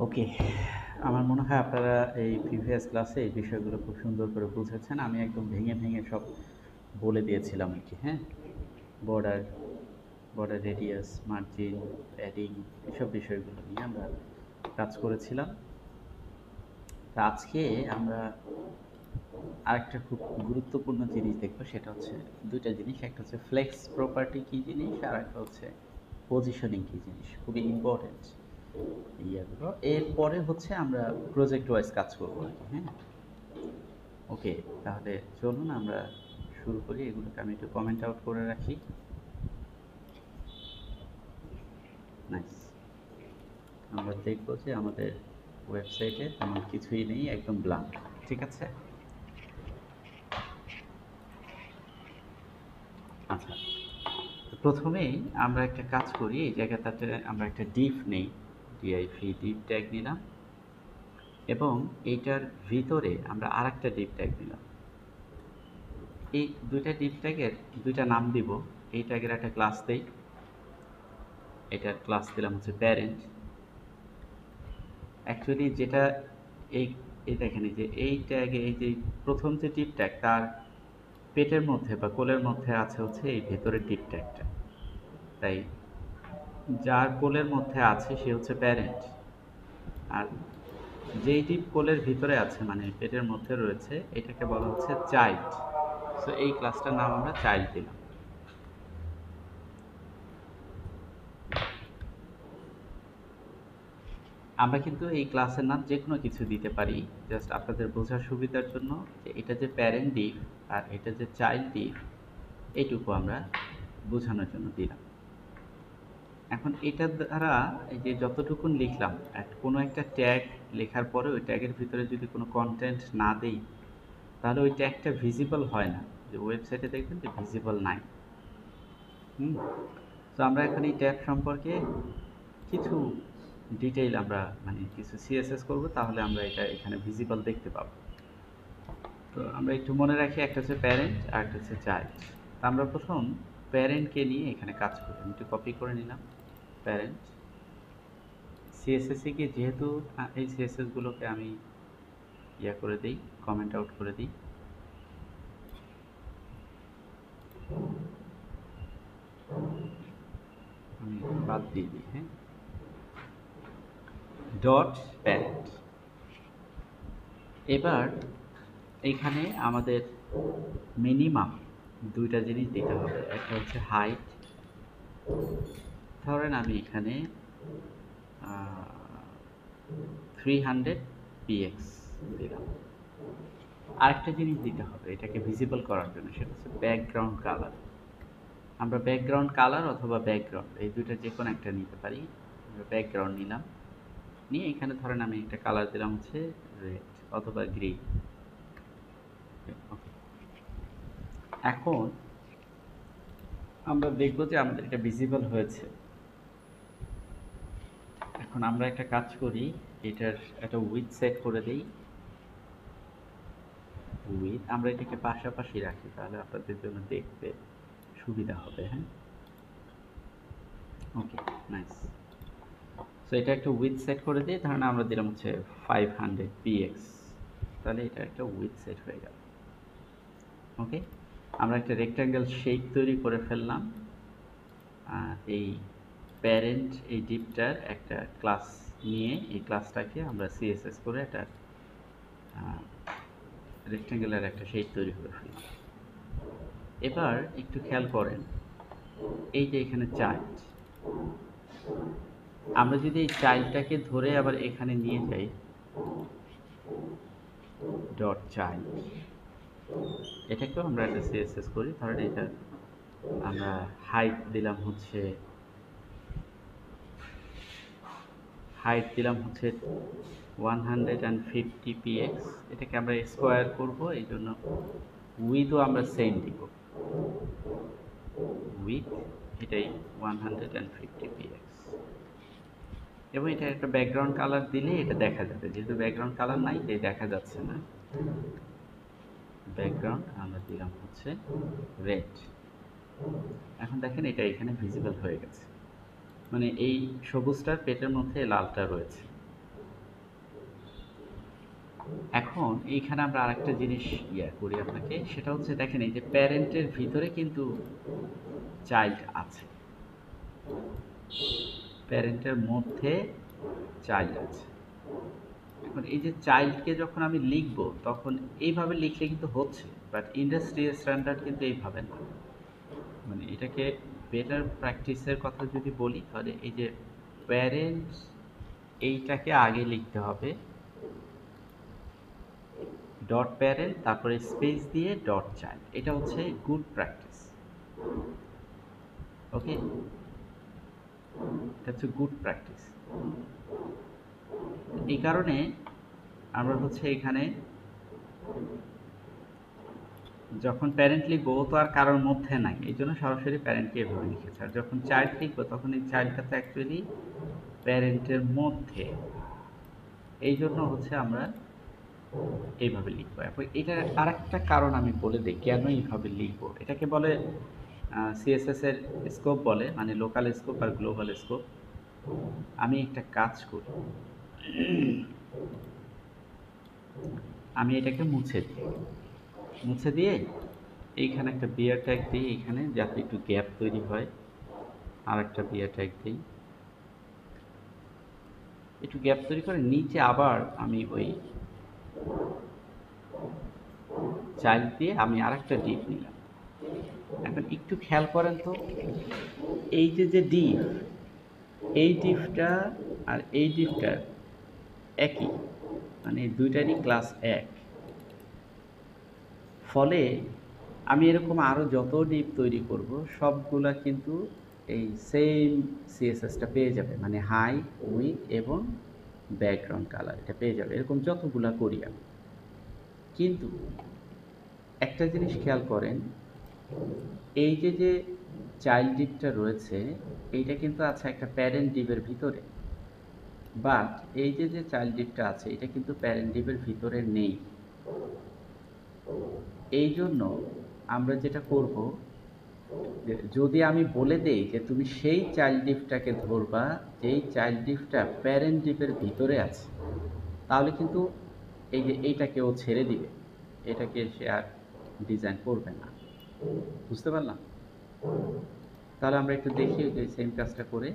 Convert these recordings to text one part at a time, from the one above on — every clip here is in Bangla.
ওকে, আমার মনে হয় আপনারা এই প্রিভিয়াস ক্লাসে এই বিষয়গুলো খুব সুন্দর করে বুঝেছেন। আমি একদম ভেঙে ভেঙে সব বলে দিয়েছিলাম আর কি, হ্যাঁ? Border, border radius, margin, padding এসব বিষয়গুলো নিয়ে আমরা কাজ করেছিলাম। তা আজকে আমরা আরেকটা খুব গুরুত্বপূর্ণ জিনিস দেখব, সেটা হচ্ছে দুইটা জিনিস। একটা হচ্ছে ফ্লেক্স প্রপার্টি কী জিনিস, আর একটা হচ্ছে পজিশনিং কী জিনিস। খুবই ইম্পর্টেন্ট ইয়াগুলো। এরপরে হচ্ছে আমরা প্রজেক্ট ওয়াইজ কাজ করবো আর কি, হ্যাঁ? ওকে, তাহলে চলুন আমরা শুরু করি। এগুলোকে আমি একটু কমেন্ট আউট করে রাখি। নাইস। আমরা দেখবো যে আমাদের ওয়েবসাইটে তেমন কিছুই নেই, একদম ব্ল্যাঙ্ক। ঠিক আছে? আচ্ছা, তো প্রথমেই আমরা একটা কাজ করি। এই জায়গাটাতে আমরা একটা ডিভ নেই, ডিআইভি ডিভ ট্যাগ নিলাম, এবং এইটার ভিতরে আমরা আরেকটা ডিভ ট্যাগ নিলাম। এই দুইটা ডিভ ট্যাগের দুইটা নাম দিব। এই ট্যাগের একটা ক্লাস দেই, এটার ক্লাস দিলাম হচ্ছে প্যারেন্ট। অ্যাকচুয়ালি যেটা এই এই দেখেন, এই যে এই ট্যাগে, এই যে প্রথম যে ডিভ ট্যাগ, তার পেটের মধ্যে বা কোলের মধ্যে আছে হচ্ছে এই ভেতরের ডিভ ট্যাগটা। তাই যার কোলের মধ্যে আছে সে হচ্ছে প্যারেন্ট, আর যেই ডিপ কোলের ভিতরে আছে মানে পেটের মধ্যে রয়েছে, এটাকে বলা হচ্ছে চাইল্ড। সো এই ক্লাসটার নাম আমরা চাইল্ড দিলাম। আমরা কিন্তু এই ক্লাসের নাম যে কোনো কিছু দিতে পারি, জাস্ট আপনাদের বোঝার সুবিধার জন্য, যে এটা যে প্যারেন্ট ডিপ আর এটা যে চাইল্ড ডিপ, এইটুকু আমরা বোঝানোর জন্য দিলাম। এখন এটার দ্বারা এই যে যতটুকুন লিখলাম, কোনো একটা ট্যাগ লেখার পরে ওই ট্যাগের ভিতরে যদি কোনো কন্টেন্ট না দেই, তাহলে ওই ট্যাগটা ভিজিবল হয় না। যে ওয়েবসাইটে দেখবেন যে ভিজিবল নাই। তো আমরা এখন এই ট্যাগ সম্পর্কে কিছু ডিটেইল আমরা মানে কিছু সিএসএস করব, তাহলে আমরা এটা এখানে ভিজিবল দেখতে পাবো। তো আমরা একটু মনে রাখি, একটা হচ্ছে প্যারেন্ট আর একটা হচ্ছে চাইল্ড। আমরা প্রথম প্যারেন্টকে নিয়ে এখানে কাজ করি। আমি একটু কপি করে নিলাম প্যারেন্ট। সিএসএসে গিয়ে যেহেতু এই সিএসএসগুলোকে আমি ইয়া করে দিই, কমেন্ট আউট করে দিই। আমি বাদ দিয়ে দিই, হ্যাঁ। Dot parent. এবার এখানে আমাদের মিনিমাম দুইটা জিনিস দিতে হবে। একটা হচ্ছে হাইট, ধরেন আমি এখানে 300 px দিলাম। আরেকটা জিনিস দিতে হবে এটাকে ভিজিবল করার জন্য, সেটা হচ্ছে ব্যাকগ্রাউন্ড কালার। আমরা ব্যাকগ্রাউন্ড কালার অথবা ব্যাকগ্রাউন্ড এই দুইটা যে কোনো একটা নিতে পারি। আমরা ব্যাকগ্রাউন্ড নিলাম, নিয়ে এখানে ধরেন আমি একটা কালার দিলাম হচ্ছে রেড অথবা গ্রিন। ওকে, এখন আমরা দেখব যে আমাদের এটা ভিজিবল হয়েছে। এখন আমরা একটা কাজ করি, এটার একটা উইথ সেট করে দেই। উইথ আমরা এটাকে পাশাপাশি রাখি, তাহলে আপনাদের জন্য দেখতে সুবিধা হবে, হ্যাঁ। ওকে, নাইস। সো এটা একটা উইথ সেট করে দিই, ধরেন আমরা দিলাম হচ্ছে 500 px, তাহলে এটা একটা উইথ সেট হয়ে গেল। ওকে, আমরা একটা রেক্ট্যাঙ্গেল শেপ তৈরি করে ফেললাম। এই প্যারেন্ট এই ডিপটার একটা ক্লাস নিয়ে এই ক্লাসটাকে আমরা সিএসএস করে একটা রেক্ট্যাঙ্গেলের একটা শেপ তৈরি করে ফেললাম। এবার একটু খেয়াল করেন, এই যে এখানে চাইল্ড, আমরা যদি এই চাইল্ডটাকে ধরে আবার এখানে নিয়ে যাই, ডট চাইল্ড, এটাকেও আমরা একটা সিএসএস করি। ধরেন এটা আমরা হাইট দিলাম হচ্ছে 150 px। এটাকে আমরা স্কোয়ার করব, এই জন্য উইথও আমরা সেম দিব, উইথ এটাই 150 px। এবং এটা একটা ব্যাকগ্রাউন্ড কালার দিলে এটা দেখা যাবে, যেহেতু ব্যাকগ্রাউন্ড কালার নাই তাই দেখা যাচ্ছে না। ব্যাকগ্রাউন্ড আমরা দিলাম হচ্ছে রেড। এখন দেখেন এটা এখানে ভিজিবল হয়ে গেছে, মানে এই সবুজটার পেটের মধ্যে লালটা রয়েছে। এখন এইখানে আমরা আরেকটা জিনিস করি আপনাকে, সেটা হচ্ছে দেখেন এই যে প্যারেন্টের ভিতরে কিন্তু চাইল্ড আছে, প্যারেন্টের মধ্যে চাইল্ড আছে। এখন এই যে চাইল্ডকে যখন আমি লিখবো তখন এইভাবে লিখলে কিন্তু হচ্ছে, বাট ইন্ডাস্ট্রিয়াল স্ট্যান্ডার্ড কিন্তু এইভাবে না। মানে এটাকে বেটার প্র্যাকটিসের কথা যদি বলি তাহলে এই যে প্যারেন্টস এইটাকে আগে লিখতে হবে, ডট প্যারেন্ট তারপরে স্পেস দিয়ে ডট চাইল্ড, এটা হচ্ছে গুড প্র্যাকটিস। ওকে, এটা হচ্ছে গুড প্র্যাকটিস। এই কারণে আমরা হচ্ছে এখানে যখন প্যারেন্ট লিখবো ও তো আর কারোর মধ্যে নাই, এই জন্য সরাসরি প্যারেন্টকে এভাবে লিখেছে। আর যখন চাইল্ড লিখবো তখন এই চাইল্ডটা তো অ্যাকচুয়ালি প্যারেন্টের মধ্যে, এই জন্য হচ্ছে আমরা এইভাবে লিখবো। এখন এটার আর একটা কারণ আমি বলে দিই কেন এইভাবে লিখবো। এটাকে বলে সিএসএস এর স্কোপ বলে, মানে লোকাল স্কোপ আর গ্লোবাল স্কোপ। আমি একটা কাজ করি, আমি এটাকে মুছে দিয়ে এইখানে একটা বিয়ার ট্যাগ দিই, এইখানে যাতে একটু গ্যাপ তৈরি হয়। আর একটা বিয়ার ট্যাগ দিই, একটু গ্যাপ তৈরি করে নিচে আবার আমি ওই চাইল্ড দিয়ে আমি আরেকটা ডিপ নিলাম। এখন একটু খেয়াল করেন তো, এই যে ডিপ, এই ডিপটা আর এই ডিপটা একই, মানে দুইটারই ক্লাস এক। ফলে আমি এরকম আরও যত ডিপ তৈরি করব সবগুলা কিন্তু এই সেম সিএসএসটা পেয়ে যাবে, মানে হাই, উইথ এবং ব্যাকগ্রাউন্ড কালার এটা পেয়ে যাবে, এরকম যতগুলা করি আমি। কিন্তু একটা জিনিস খেয়াল করেন, এই যে চাইল্ড ডিপটা রয়েছে এইটা কিন্তু আছে একটা প্যারেন্ট ডিপের ভিতরে, বাট এই যে চাইল্ড ডিপটা আছে এটা কিন্তু প্যারেন্ট ডিপের ভিতরে নেই। এই জন্য আমরা যেটা করব, যদি আমি বলে দেই যে তুমি সেই চাইল্ড ডিপটাকে ধরবা যেই চাইল্ড ডিপটা প্যারেন্ট ডিপের ভিতরে আছে, তাহলে কিন্তু এই যে এইটাকে ও ছেড়ে দিবে, এটাকে সে আর ডিজাইন করবে না। বুঝতে পারলাম? তাহলে আমরা একটু দেখি যে সেম কাজটা করে।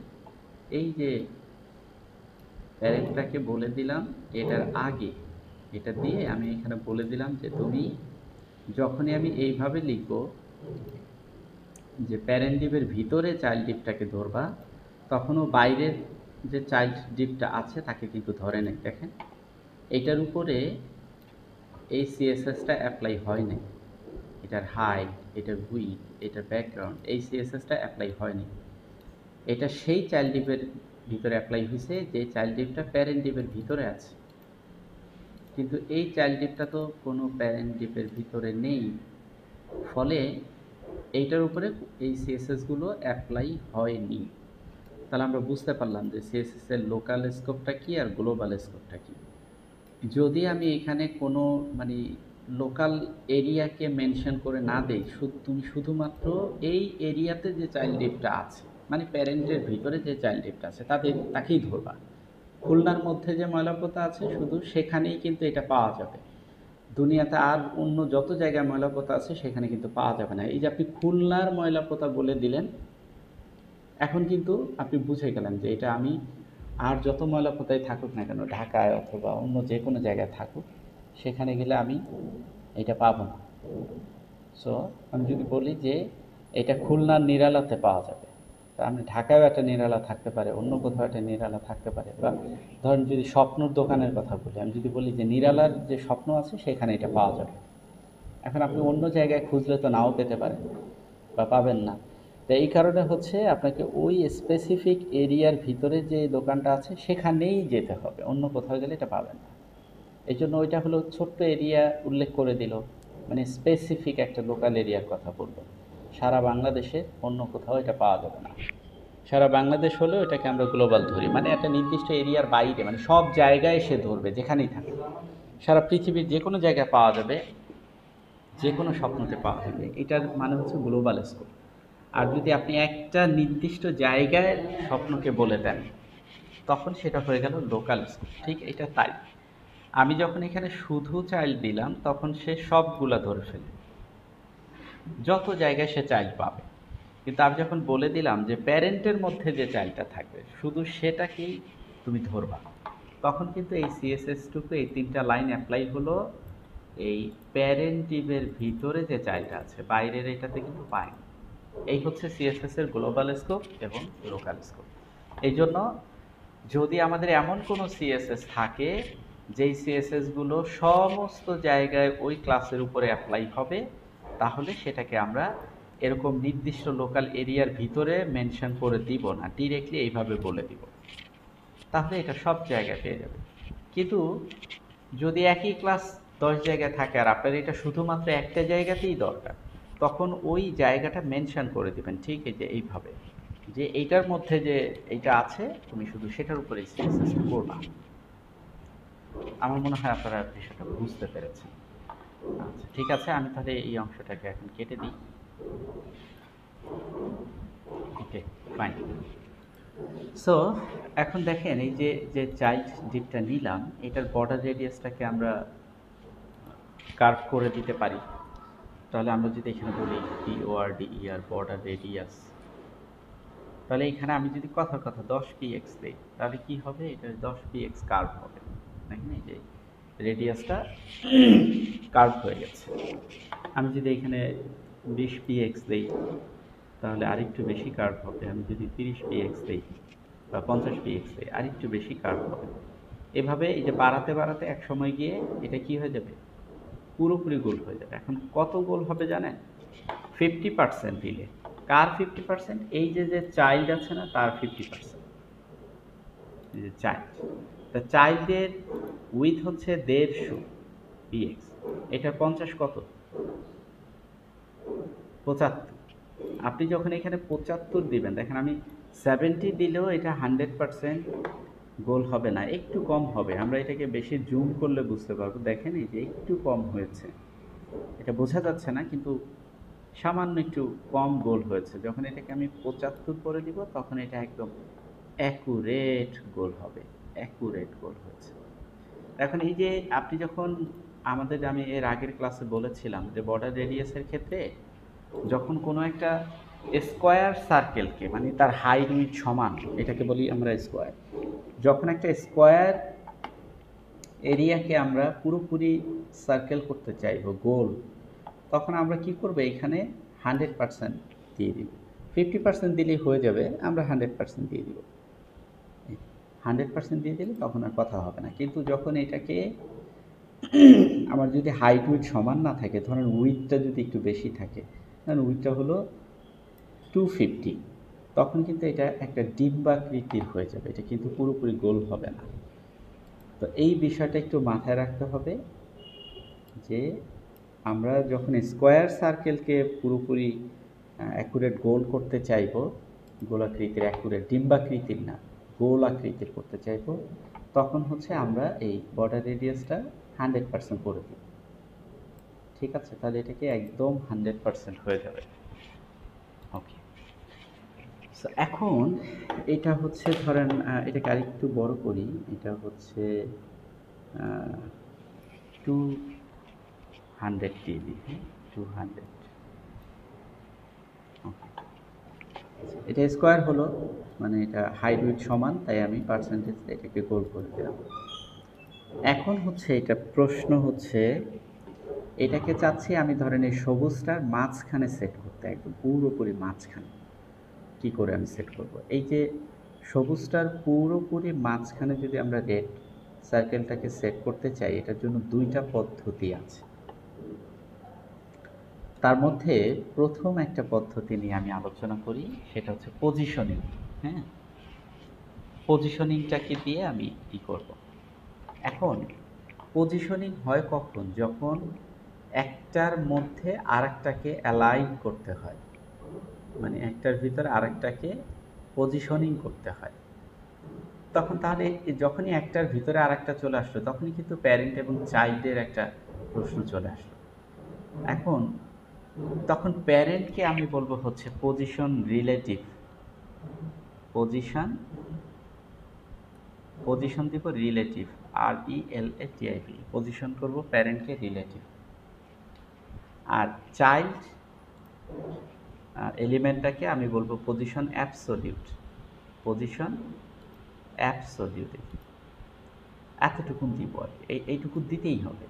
এই যে প্যারেন্টটাকে বলে দিলাম এটার আগে, এটা দিয়ে আমি এখানে বলে দিলাম যে তুমি যখনই আমি এইভাবে লিখব যে প্যারেন্ট ডিপের ভিতরে চাইল্ড ডিপটাকে ধরবা, তখনও বাইরের যে চাইল্ড ডিপটা আছে তাকে কিন্তু ধরে নেই। দেখেন এটার উপরে এই সিএসএসটা অ্যাপ্লাই হয় নাই, এটার হাইট, এটার উইথ, এটার ব্যাকগ্রাউন্ড, এই সিএসএসটা অ্যাপ্লাই হয়নি। এটা সেই চাইল্ড ডিপের ভিতরে অ্যাপ্লাই হয়েছে যে চাইল্ড ডিপটা প্যারেন্ট ডিপের ভিতরে আছে, কিন্তু এই চাইল্ড ডিপটা তো কোনো প্যারেন্ট ডিপের ভিতরে নেই। ফলে এইটার উপরে এই সিএসএসগুলো অ্যাপ্লাই হয়নি। তাহলে আমরা বুঝতে পারলাম যে সিএসএস এর লোকাল স্কোপটা কি আর গ্লোবাল স্কোপটা কি। যদি আমি এখানে কোনো মানে লোকাল এরিয়াকে মেনশন করে না দেই, তুমি শুধুমাত্র এই এরিয়াতে যে চাইল্ড ডিপটা আছে, মানে প্যারেন্টের ভিতরে যে চাইল্ড ডিপটা আছে তাকেই ধরবা। খুলনার মধ্যে যে ময়লাপোতা আছে শুধু সেখানেই কিন্তু এটা পাওয়া যাবে, দুনিয়াতে আর অন্য যত জায়গায় ময়লাপোতা আছে সেখানে কিন্তু পাওয়া যাবে না। এই যে আপনি খুলনার ময়লাপোতা বলে দিলেন, এখন কিন্তু আপনি বুঝে গেলেন যে এটা আমি আর যত ময়লাপোতাই থাকুক না কেন, ঢাকায় অথবা অন্য যে কোনো জায়গায় থাকুক, সেখানে গেলে আমি এটা পাবো না। সো আমি যদি বলি যে এটা খুলনার নিরালাতে পাওয়া যাবে, তা আমি ঢাকায়ও একটা নিরালা থাকতে পারে, অন্য কোথাও একটা নিরালা থাকতে পারে। বা ধরেন যদি স্বপ্নর দোকানের কথা বলি, আমি যদি বলি যে নিরালার যে স্বপ্ন আছে সেখানে এটা পাওয়া যাবে, এখন আপনি অন্য জায়গায় খুঁজলে তো নাও পেতে পারেন বা পাবেন না। তো এই কারণে হচ্ছে আপনাকে ওই স্পেসিফিক এরিয়ার ভিতরে যে দোকানটা আছে সেখানেই যেতে হবে, অন্য কোথাও গেলে এটা পাবেন না। এই জন্য ওইটা হলো ছোট্ট এরিয়া উল্লেখ করে দিল, মানে স্পেসিফিক একটা লোকাল এরিয়ার কথা বলল। সারা বাংলাদেশে অন্য কোথাও এটা পাওয়া যাবে না। সারা বাংলাদেশ হলেও এটাকে আমরা গ্লোবাল ধরি, মানে একটা নির্দিষ্ট এরিয়ার বাইরে, মানে সব জায়গায় সে ধরবে যেখানেই থাকে, সারা পৃথিবীর যে কোনো জায়গায় পাওয়া যাবে, যে কোনো স্বপ্নতে পাওয়া যাবে, এটার মানে হচ্ছে গ্লোবাল স্কোপ। আর যদি আপনি একটা নির্দিষ্ট জায়গায় স্বপ্নকে বলে দেন তখন সেটা হয়ে গেল লোকাল স্কোপ। ঠিক এটা তাই। আমি যখন এখানে শুধু চাইল্ড দিলাম তখন সে সবগুলা ধরে ফেলবে, যত জায়গায় সে চাইল্ড পাবে। কিন্তু আমি যখন বলে দিলাম যে প্যারেন্টের মধ্যে যে চাইল্ডটা থাকবে শুধু সেটাকেই তুমি ধরবা, তখন কিন্তু এই সিএসএস টুকু এই 3টা লাইন অ্যাপ্লাই হলো এই প্যারেন্টিভের ভিতরে যে চাইল্ডটা আছে, বাইরের এটাতে কিন্তু পায় না। এই হচ্ছে সিএসএস এর গ্লোবাল স্কোপ এবং লোকাল স্কোপ। এই জন্য যদি আমাদের এমন কোনো সিএসএস থাকে যেই সিএসএস গুলো সমস্ত জায়গায় ওই ক্লাসের উপরে অ্যাপ্লাই হবে, তাহলে সেটাকে আমরা এরকম নির্দিষ্ট লোকাল এরিয়ার ভিতরে মেনশন করে দিব না, ডিরেক্টলি এইভাবে বলে দিব, তাহলে এটা সব জায়গায় পেয়ে যাবে। কিন্তু যদি একই ক্লাস 10 জায়গায় থাকে আর আপনার এটা শুধুমাত্র একটা জায়গাতেই দরকার, তখন ওই জায়গাটা মেনশন করে দিবেন, ঠিক এই যে এইভাবে, যে এইটার মধ্যে যে এইটা আছে তুমি শুধু সেটার উপরে সিএসএস করবা। আমার মনে হয় আপনারা বিষয়টা বুঝতে পেরেছেন। আচ্ছা ঠিক আছে, আমি তাহলে এই অংশটাকে এখন কেটে দিই। Okay fine. সো এখন দেখেন এই যে যে চাইল্ড ডিপটা নিলাম, এটার বর্ডার রেডিয়াসটাকে আমরা কার্ভ করে দিতে পারি। তাহলে আমরা যদি এখানে বলি BORDER বর্ডার রেডিয়াস, তাহলে এখানে আমি যদি কথার কথা 10px দেই, তাহলে কি হবে, এটা 10px কার্ভ হবে। দেখেন এই যে রেডিয়াসটা কার্ভ হয়ে গেছে। আমি যদি এখানে 20px দেই তাহলে আরেকটু বেশি কার্ভ হবে। আমি যদি 30px দেই বা 50px দেই আরেকটু বেশি কার্ভ হবে। এভাবে এই যে বাড়াতে বাড়াতে এক সময় গিয়ে এটা কি হয়ে যাবে, পুরোপুরি গোল হয়ে যাবে। এখন কত গোল হবে জানেন, 50% দিলে। কার 50%? এই যে যে চাইল্ড আছে না তার 50%। এই যে চাইল্ড, তা চাইল্ডের উইথ হচ্ছে 150 px, এটা 50 কত, 75। আপনি যখন এখানে 75 দিবেন, দেখেন আমি 70 দিলেও এটা 100% গোল হবে না, একটু কম হবে। আমরা এটাকে বেশি জুম করলে বুঝতে পারবো। দেখেন এই যে একটু কম হয়েছে, এটা বোঝা যাচ্ছে না কিন্তু সামান্য একটু কম গোল হয়েছে। যখন এটাকে আমি 75 করে দিব তখন এটা একদম অ্যাকুরেট গোল হবে, অ্যাকুরেট গোল হয়েছে। এখন এই যে আপনি যখন আমি এর আগের ক্লাসে বলেছিলাম যে বর্ডার রেডিয়াসের ক্ষেত্রে যখন কোনো একটা স্কোয়ার সার্কেলকে, মানে তার হাইট উইডথ সমান, এটাকে বলি আমরা স্কোয়ার, যখন একটা স্কোয়ার এরিয়াকে আমরা পুরোপুরি সার্কেল করতে চাইবো গোল, তখন আমরা কি করব, এখানে 100% দিয়ে দিব। 50% দিলেই হয়ে যাবে, আমরা 100% দিয়ে দিব। 100% দিয়ে দিলে তখন আর কথা হবে না। কিন্তু যখন এটাকে আমার যদি হাইট উইডথ সমান না থাকে, ধরেন উইডথটা যদি একটু বেশি থাকে, ধরেন উইডথটা হলো 250, তখন কিন্তু এটা একটা ডিম্বাকৃতির হয়ে যাবে, এটা কিন্তু পুরোপুরি গোল হবে না। তো এই বিষয়টা একটু মাথায় রাখতে হবে যে আমরা যখন স্কোয়ার সার্কেলকে পুরোপুরি অ্যাকুরেট গোল করতে চাইব, গোলাকৃতির, অ্যাকুরেট ডিম্বাকৃতির না, গোল আকৃতির করতে চাইব, তখন হচ্ছে আমরা এই বর্ডার রেডিয়াসটা 100% করে দিই। ঠিক আছে, তাহলে এটাকে একদম 100% হয়ে যাবে। ওকে, সো এখন এটা হচ্ছে ধরেন এটাকে আরেকটু বড় করি, এটা হচ্ছে 200 দিয়ে দিই, 200। ওকে, এটা স্কোয়ার হলো, মানে এটা হাইট উইডথ সমান, তাই আমি পার্সেন্টেজ এটাকে গোল করে দিলাম। এখন হচ্ছে এটা প্রশ্ন হচ্ছে, এটাকে চাচ্ছি আমি ধরেন এই সবুজটার মাঝখানে সেট করতে, একদম পুরোপুরি মাঝখানে। কি করে আমি সেট করব, এই যে সবুজটার পুরোপুরি মাঝখানে যদি আমরা রেড সার্কেলটাকে সেট করতে চাই, এটার জন্য 2টা পদ্ধতি আছে। তার মধ্যে প্রথম একটা পদ্ধতি নিয়ে আমি আলোচনা করি, সেটা হচ্ছে পজিশনিং। হ্যাঁ, পজিশনিংটাকে দিয়ে আমি কি করব। এখন পজিশনিং হয় কখন, যখন একটার মধ্যে আরেকটাকে অ্যালাইন করতে হয়, মানে একটার ভিতরে আরেকটাকে পজিশনিং করতে হয়। তখন তাহলে যখনই একটার ভিতরে আরেকটা চলে আসলো, তখনই কিন্তু প্যারেন্ট এবং চাইল্ডের একটা প্রশ্ন চলে আসলো। এখন তখন প্যারেন্টকে আমি বলবো হচ্ছে পজিশন রিলেটিভ, পজিশন দিব রিলেটিভ। RELATIV, পজিশন করব প্যারেন্টকে রিলেটিভ। আর চাইল্ড এলিমেন্টটাকে আমি বলবো পজিশন অ্যাবসোলিউট, পজিশন অ্যাবসোলিউট। এতটুকুন দিব আর কি, এইটুকু দিতেই হবে।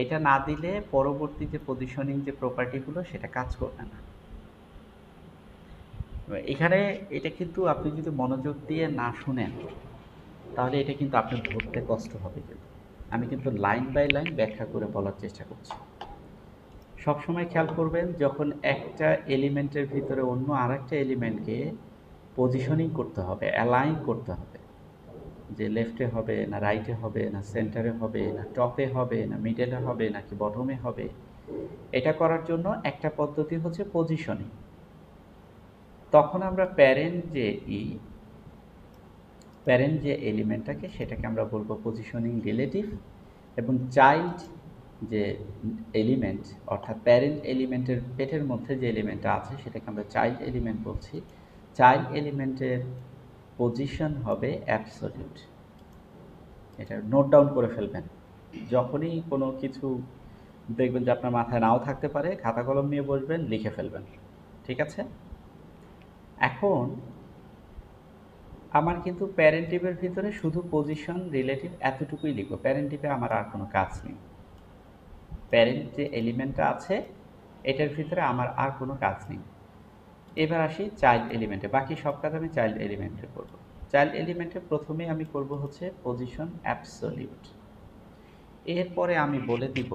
এটা না দিলে পরবর্তী যে পজিশনিং যে প্রপার্টিগুলো সেটা কাজ করবে না। এখানে এটা কিন্তু আপনি যদি মনোযোগ দিয়ে না শুনেন তাহলে এটা কিন্তু আপনার ধরতে কষ্ট হবে। কিন্তু আমি কিন্তু লাইন বাই লাইন ব্যাখ্যা করে বলার চেষ্টা করছি। সবসময় খেয়াল করবেন যখন একটা এলিমেন্টের ভিতরে অন্য আরেকটা এলিমেন্টকে পজিশনিং করতে হবে, অ্যালাইন করতে হবে, যে লেফটে হবে না রাইটে হবে না সেন্টারে হবে না টপে হবে না মিডলে হবে নাকি বটমে হবে, এটা করার জন্য একটা পদ্ধতি হচ্ছে পজিশনিং। তখন আমরা প্যারেন্ট যে এলিমেন্টটাকে সেটাকে আমরা বলবো পজিশনিং রিলেটিভ, এবং চাইল্ড যে এলিমেন্ট অর্থাৎ প্যারেন্ট এলিমেন্টের পেটের মধ্যে যে এলিমেন্টটা আছে সেটাকে আমরা চাইল্ড এলিমেন্ট বলছি। চাইল্ড এলিমেন্টের পজিশন হবে অ্যাবসলিউট। এটা নোট ডাউন করে ফেলবেন। যখনই কোনো কিছু দেখবেন যে আপনার মাথায় নাও থাকতে পারে, খাতা কলম নিয়ে বসবেন, লিখে ফেলবেন। ঠিক আছে? এখন আমার কিন্তু প্যারেন্টিভের ভিতরে শুধু পজিশন রিলেটিভ এতটুকুই লিখব। প্যারেন্টিভে আমার আর কোনো কাজ নেই। প্যারেন্ট যে এলিমেন্টটা আছে এটার ভিতরে আমার আর কোনো কাজ নেই। এবার আসি চাইল্ড এলিমেন্টে। বাকি সব কাজ আমি চাইল্ড এলিমেন্টে করব। চাইল্ড এলিমেন্টে প্রথমে আমি করব হচ্ছে পজিশন অ্যাবসলিউট। এরপরে আমি বলে দিব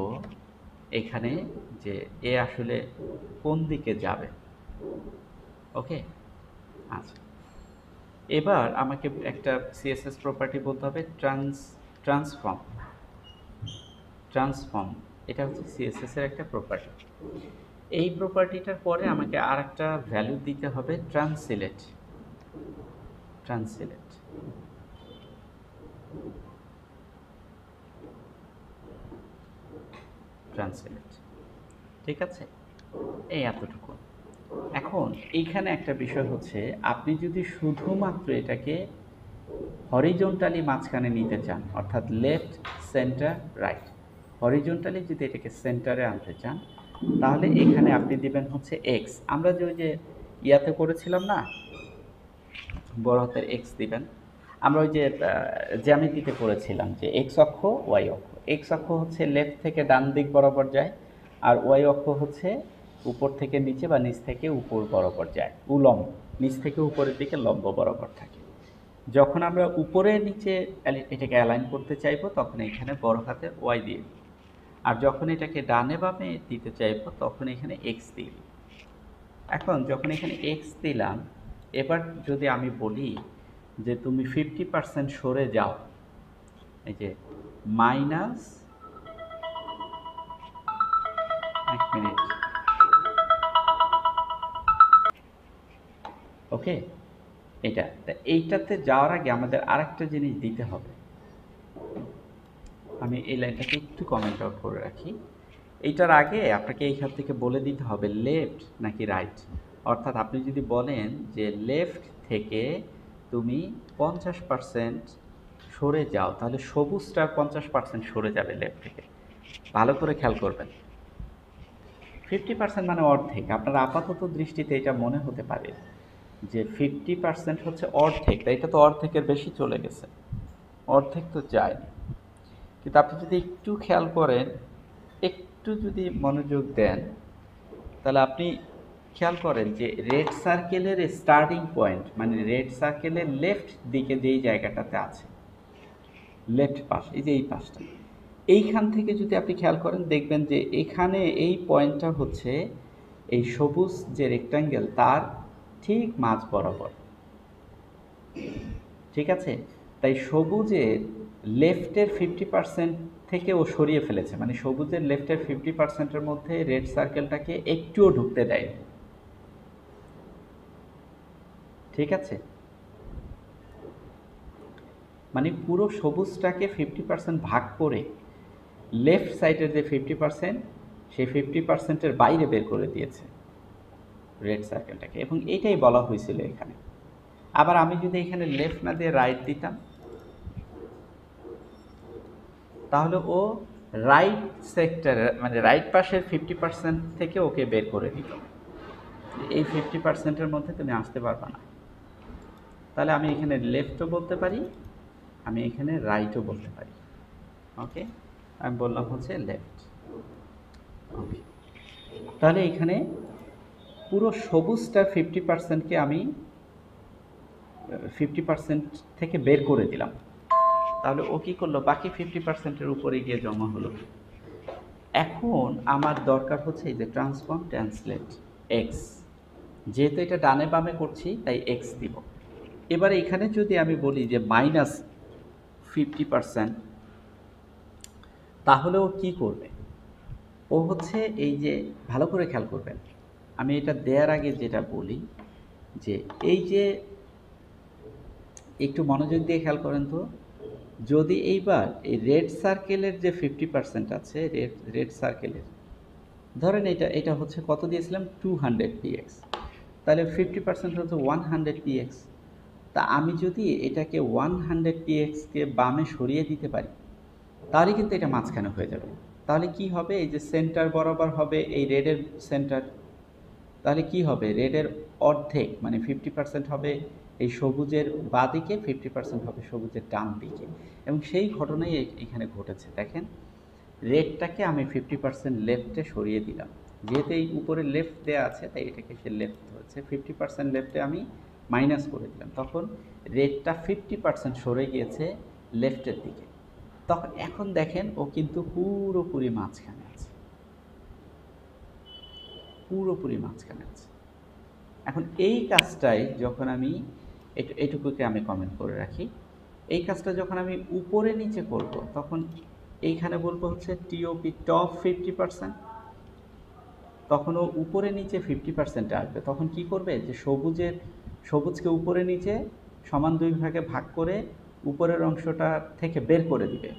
এখানে যে এ আসলে কোন দিকে যাবে। ওকে, আচ্ছা। এবার আমাকে একটা সিএসএস প্রপার্টি বলতে হবে, ট্রান্সফর্ম। এটা হচ্ছে সিএসএস এর একটা প্রপার্টি। এই প্রপার্টিটার পরে আমাকে আর একটা ভ্যালু দিতে হবে, ট্রান্সলেট। ঠিক আছে, এই এতটুকু। এখন এইখানে একটা বিষয় হচ্ছে, আপনি যদি শুধুমাত্র এটাকে হরিজন্টালি মাঝখানে নিতে চান, অর্থাৎ লেফট সেন্টার রাইট, হরিজন্টালি যদি এটাকে সেন্টারে আনতে চান তাহলে এখানে আপনি দিবেন হচ্ছে এক্স। আমরা যে ওই যে ইয়াতে করেছিলাম না, বড় হাতের এক্স দিবেন। আমরা ওই যে জ্যামিতিতে করেছিলাম যে এক্স অক্ষ ওয়াই অক্ষ। এক্স অক্ষ হচ্ছে লেফট থেকে ডান দিক বরাবর যায়, আর ওয়াই অক্ষ হচ্ছে উপর থেকে নিচে বা নিচ থেকে উপর বরাবর যায়, উলম্ব। নিচ থেকে উপরের দিকে লম্ব বরাবর থাকে। যখন আমরা উপরে নিচে এটাকে অ্যালাইন করতে চাইবো তখন এখানে বড় হাতের ওয়াই দিয়ে, আর যখন এটাকে ডানে বামে দিতে চাইবো তখন এখানে এক্স দিই। এখন যখন এখানে এক্স দিলাম, এবার যদি আমি বলি যে তুমি 50% সরে যাও, এই যে মাইনাস, এক মিনিট, ওকে, এইটাতে যাওয়ার আগে আমাদের আরেকটা জিনিস দিতে হবে। আমি এই লাইনটাকে একটু কমেন্ট আউট করে রাখি। এইটার আগে আপনাকে এইখান থেকে বলে দিতে হবে লেফট নাকি রাইট। অর্থাৎ আপনি যদি বলেন যে লেফট থেকে তুমি 50% সরে যাও, তাহলে সবুজটার 50% সরে যাবে লেফট থেকে। ভালো করে খেয়াল করবেন। 50% মানে অর্ধেক। আপনার আপাতত দৃষ্টিতে এটা মনে হতে পারে যে 50% হচ্ছে অর্ধেক, তাই এটা তো অর্ধেকের বেশি চলে গেছে, অর্ধেক তো যায়নি। কিন্তু আপনি যদি একটু খেয়াল করেন, একটু যদি মনোযোগ দেন, তাহলে আপনি খেয়াল করেন যে রেড সার্কেলের স্টার্টিং পয়েন্ট, মানে রেড সার্কেলের লেফট দিকে যেই জায়গাটাতে আছে, লেফট পাশ, এই যে এই পাশটা, এইখান থেকে যদি আপনি খেয়াল করেন দেখবেন যে এখানে এই পয়েন্টটা হচ্ছে এই সবুজ যে রেক্ট্যাঙ্গেল তার ঠিক মাঝ বরাবর। ঠিক আছে, তাই সবুজের লেফটের 50% থেকে ও সরিয়ে ফেলেছে, মানে সবুজের লেফটের 50%-এর মধ্যে রেড সার্কেলটাকে একটুও ঢুকতে দেয়। ঠিক আছে, মানে পুরো সবুজটাকে 50% ভাগ করে লেফট সাইডের যে 50% সেই 50%-এর বাইরে বের করে দিয়েছে রেড সার্কেলটাকে, এবং এটাই বলা হয়েছিল এখানে। আবার আমি যদি এখানে লেফট না দিয়ে রাইট দিতাম, তাহলে ও রাইট সেক্টরের মানে রাইট পাশের 50% থেকে ওকে বের করে দিল। এই 50%-এর মধ্যে তুমি আসতে পারবে না। তাহলে আমি এখানে লেফটও বলতে পারি, আমি এখানে রাইটও বলতে পারি। ওকে, আমি বললাম হচ্ছে লেফট। ওকে, তাহলে এখানে পুরো সবুজটার 50%কে আমি 50% থেকে বের করে দিলাম। তাহলে ও কী করলো, বাকি 50%-এর উপরে গিয়ে জমা হলো। এখন আমার দরকার হচ্ছে এই যে ট্রান্সফর্ম ট্রান্সলেট এক্স, যেহেতু এটা ডানে বামে করছি তাই এক্স দিব। এবারে এখানে যদি আমি বলি যে -50%, তাহলে ও কী করবে? ও হচ্ছে এই যে ভালো করে খেয়াল করবেন, আমি এটা দেওয়ার আগে যেটা বলি যে এই যে একটু মনোযোগ দিয়ে খেয়াল করেন তো, যদি এইবার এই রেড সার্কেলের যে 50% আছে, রেড সার্কেলের ধরেন এটা হচ্ছে কত দিয়েছিলাম 200 px, তাহলে 50% হচ্ছে 100 px। তা আমি যদি এটাকে 100 px-কে বামে সরিয়ে দিতে পারি তাহলে কিন্তু এটা মাঝখানে হয়ে যাবে। তাহলে কি হবে, এই যে সেন্টার বরাবর হবে এই রেডের সেন্টার, তাহলে কি হবে, রেডের অর্ধেক মানে 50% হবে এই সবুজের বাঁ দিকে, 50% হবে সবুজের ডান দিকে। এবং সেই ঘটনাই এখানে ঘটেছে। দেখেন, রেডটাকে আমি 50% লেফটে সরিয়ে দিলাম, যেহেতু এই উপরে লেফট দেওয়া আছে তাই এটাকে সে লেফট হচ্ছে, 50% লেফটে আমি মাইনাস করে দিলাম, তখন রেডটা 50% সরে গিয়েছে লেফটের দিকে। তখন এখন দেখেন ও কিন্তু পুরোপুরি মাঝখানে আছে, পুরোপুরি মাঝখানে আছে। এখন এই কাজটাই যখন আমি এটুকুকে আমি কমেন্ট করে রাখি, এই কাজটা যখন আমি উপরে নিচে করব তখন এইখানে বলবো হচ্ছে টিওপি টপ 50%, তখন ও উপরে নিচে 50%-এ আসবে। তখন কি করবে, যে সবুজকে উপরে নিচে সমান দুই ভাগে ভাগ করে উপরের অংশটা থেকে বের করে দিবে,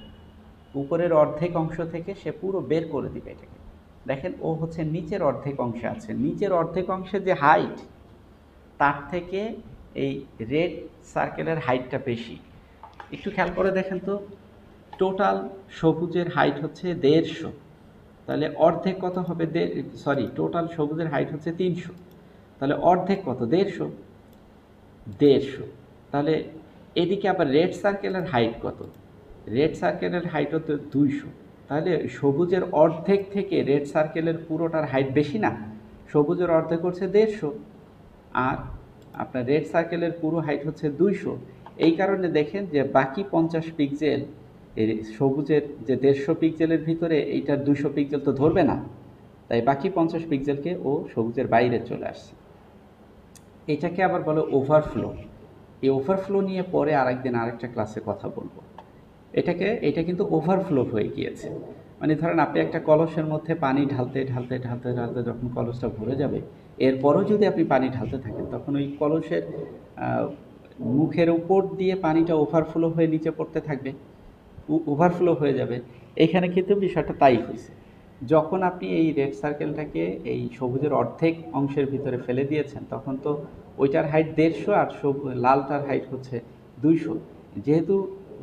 উপরের অর্ধেক অংশ থেকে সে পুরো বের করে দিবে এটাকে। দেখেন ও হচ্ছে নিচের অর্ধেক অংশে আছে, নিচের অর্ধেক অংশে যে হাইট তার থেকে এই রেড সার্কেলের হাইটটা বেশি। একটু খেয়াল করে দেখেন তো, টোটাল সবুজের হাইট হচ্ছে 150, তাহলে অর্ধেক কত হবে, টোটাল সবুজের হাইট হচ্ছে 300, তাহলে অর্ধেক কত, 150, তাহলে এদিকে আবার রেড সার্কেলের হাইট কত, রেড সার্কেলের হাইট হচ্ছে 200, তাহলে সবুজের অর্ধেক থেকে রেড সার্কেলের পুরোটার হাইট বেশি না, সবুজের অর্ধেক হচ্ছে 150 আর আপনার রেড সার্কেলের পুরো হাইট হচ্ছে 200। এই কারণে দেখেন যে বাকি 50 পিক্সেল সবুজের যে 150 পিক্সেলের ভিতরে এইটার 200 পিক্সেল তো ধরবে না, তাই বাকি 50 পিক্সেলকে ও সবুজের বাইরে চলে আসছে। এটাকে আবার বলে ওভারফ্লো। এই ওভারফ্লো নিয়ে পরে আরেকদিন আরেকটা ক্লাসে কথা বলবো। এটা কিন্তু ওভারফ্লো হয়ে গিয়েছে, মানে ধরেন আপনি একটা কলসের মধ্যে পানি ঢালতে ঢালতে ঢালতে ঢালতে যখন কলসটা ভরে যাবে, এরপরও যদি আপনি পানি ঢালতে থাকেন তখন ওই কলসের মুখের উপর দিয়ে পানিটা ওভারফ্লো হয়ে নিচে পড়তে থাকবে, ওভারফ্লো হয়ে যাবে। এখানে কিন্তু বিষয়টা তাই হয়েছে, যখন আপনি এই রেড সার্কেলটাকে এই সবুজের অর্ধেক অংশের ভিতরে ফেলে দিয়েছেন তখন তো ওইটার হাইট 150 আর লালটার হাইট হচ্ছে 200, যেহেতু